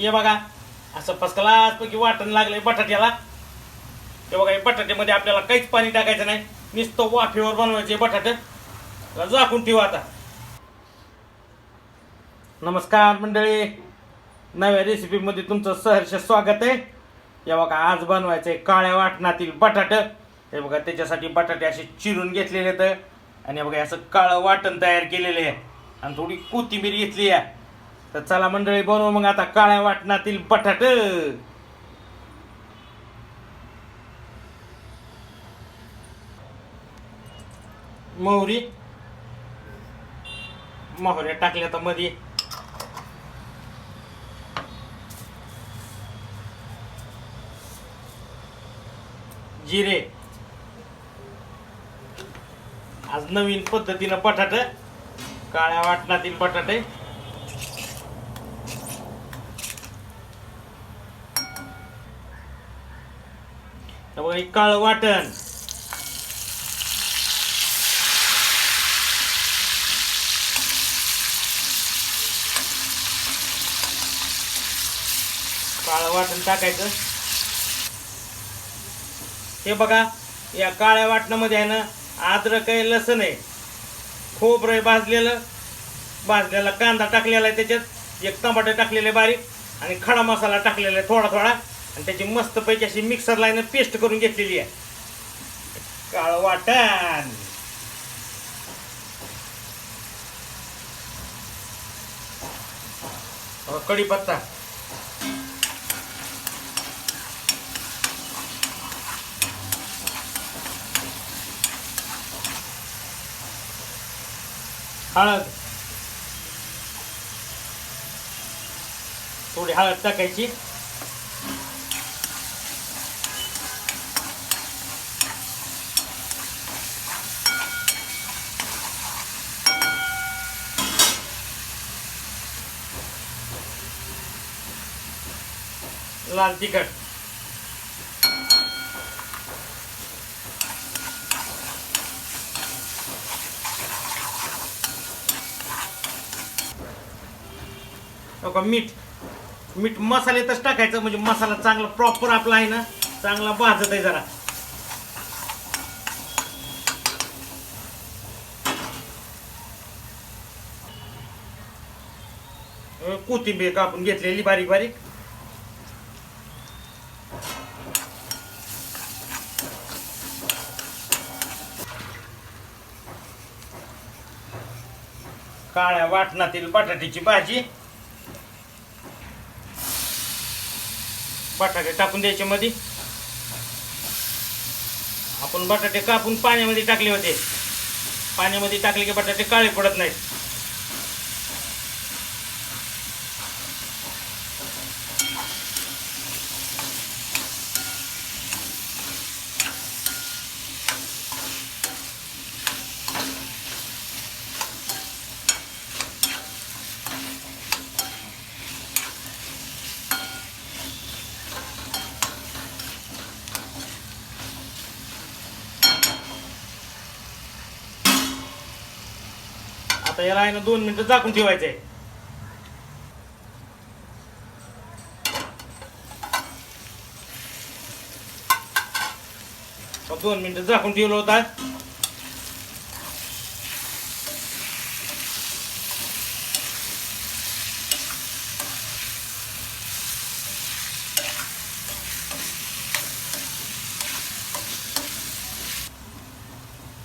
हे बघा असं फर्स्ट क्लास पैकी वाटण लागलंय बटाट्याला. हे बघा, हे बटाट्यामध्ये आपल्याला काहीच पाणी टाकायचं नाही, नुसतं वाफेवर बनवायचे बटाटे. झाकून ठेवा आता. नमस्कार मंडळी, नव्या रेसिपीमध्ये तुमचं सहर्ष स्वागत आहे. हे बघा, आज बनवायचं आहे काळ्या वाटणातील बटाटे. हे बघा, त्याच्यासाठी बटाटे असे चिरून घेतलेले आहेत आणि हे बघा असं काळं वाटण तयार केलेले आहे आणि थोडी कोथिंबीर घेतली आहे. तर चला मंडळी, बनवू मग आता काळ्या वाटणातील बटाटे. मोहऱ्या टाकल्या तर मध्ये. जिरे. आज नवीन पद्धतीनं बटाटे, काळ्या वाटणातील बटाटे. बघा, हे काळं वाटण. काळं वाटण टाकायचं. हे बघा, या काळ्या वाटणामध्ये आहे ना, अद्रक आहे, लसूण आहे, खोबरं आहे भाजलेला कांदा टाकलेला आहे, त्याच्यात एक टमाटर टाकलेले बारीक आणि खडा मसाला टाकलेला आहे थोडा थोडा, आणि त्याची मस्तपैकी अशी मिक्सर लाईन पेस्ट करून घेतलेली आहे. काळं वाटण. कढीपत्ता. हळद. थोडी हळद टाकायची. लाल तिखट. मीठ मसाल्यातच टाकायचं, म्हणजे मसाला चांगला प्रॉपर आपला आहे ना, चांगला भाजत आहे जरा. कोथिंबीर कापून घेतलेली बारीक बारीक. काळ्या वाटणातील बटाट्याची भाजी. बटाटे टाकून द्यायचे मध्ये. आपण बटाटे कापून पाण्यामध्ये टाकले होते. पाण्यामध्ये टाकले की बटाटे काळे पडत नाहीत. आता याला आहे ना 2 मिनिटं झाकून ठेवायचं आहे. तर 2 मिनिटं झाकून ठेवलं होता.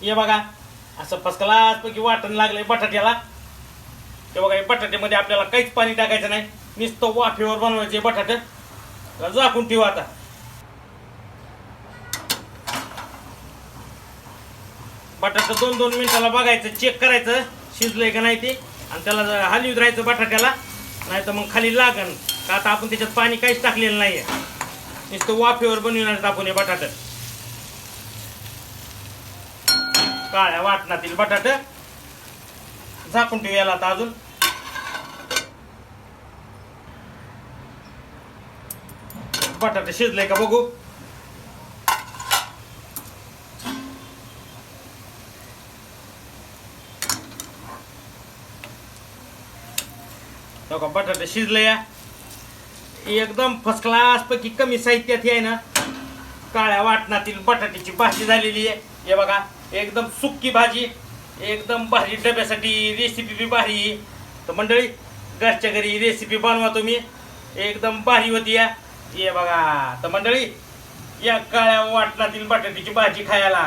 हे बघा, असं फर्स्ट क्लास पैकी वाटण लागलंय बटाट्याला. ते बघा, बटाट्यामध्ये आपल्याला काहीच पाणी टाकायचं नाही, नुसतं वाफेवर बनवायचे बटाटे. झाकून ठेवा आता. बटाटा 2-2 मिनिटाला बघायचं, चेक करायचं शिजलंय का नाही ते, आणि त्याला हलवीत राहायचं बटाट्याला, नाही तर मग खाली लागन. का आता आपण त्याच्यात पाणी काहीच टाकलेलं नाहीये, नुसतं वाफेवर बनवणार आपण हे बटाटे. काळ्या वाटणातील बटाटे झाकून ठेवायला आता. अजून बटाटे शिजले का बघू. बटाटे शिजले या. एकदम फर्स्ट क्लास पैकी कमी साहित्यात हे आहे ना काळ्या वाटणातील बटाट्याची भाजी झालेली आहे. हे बघा एकदम सुक्की भाजी, एकदम भारी, डब्यासाठी रेसिपी बी भारी. तर मंडळी घरच्या घरी रेसिपी बनवा तुम्ही, एकदम भारी होती या. हे बघा तर मंडळी या काळ्या वाटणातील बटाट्याची भाजी खायला